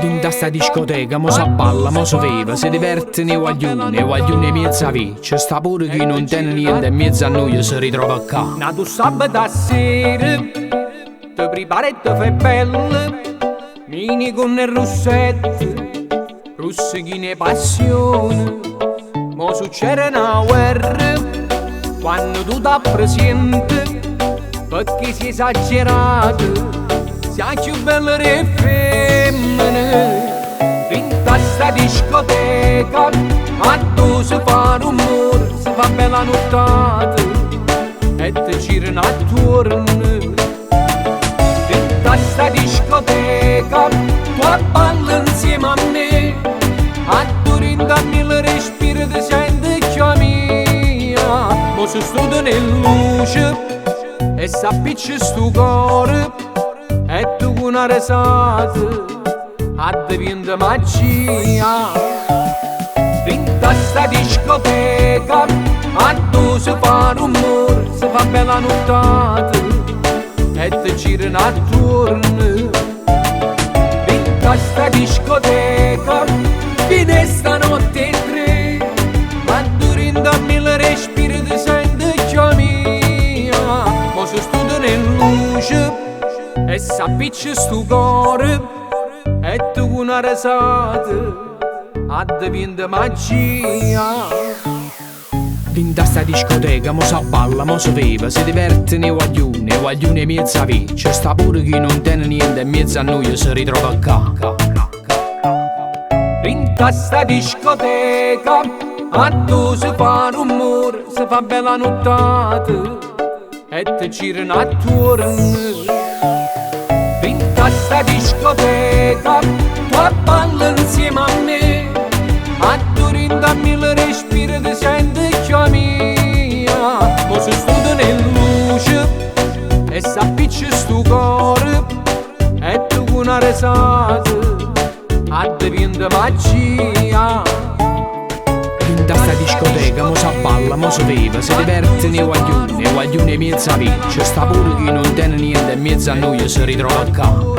Vinta sta discoteca, mo si balla, mo si vive, si divertono i guaglioni mezza via. C'è sta pure chi non tiene niente e mezzo a noi si ritrova qua. Nato sabato sera, ti prepari e ti fai bella, mini con le russette, russichine passione. Mo succede una guerra, quando tu ti presenti, perché si è esagerato. Siamo più belle le femmine. Vinta sta discoteca, ma tu si fa rumore, si fa bella nottata e ti girano attorno. Vinta sta discoteca, tu balli insieme a me, a tu rindanni il respiro ti senti già mia. Mo si studia in luce e s'appiccia sto cuore, e tu con una risata addiventa magia. Vinta sta discoteca, a tu si fa rumore, si fa bella nottata e ti girano attorno. Vinta sta discoteca, fine stanotte tre, ma tu rindanni il respiro ti senti già mia. Mo si studia in luce e s'appiccia sto cuore, e tu con una risata addiventa magia. Vinta sta discoteca, mo si balla, mo si vive, si divertono i guaglioni mezza via. C'è sta pure chi non tiene niente e mezzo a noi si ritrova qua. Vinta sta discoteca, a tu si fa rumore, si fa bella nottata e ti girano attorno. Vinta sta discoteca, tu balli insieme a me, a tu rindanni il respiro ti senti già mia. Mo si studia in luce e s'appiccia sto cuore, e tu con una risata addiventa magia. Vinta sta discoteca, mo si balla, mo si vive, si divertono i guaglioni mezza via. C'è sta pure chi non tiene niente e mezzo a noi si ritrova qua.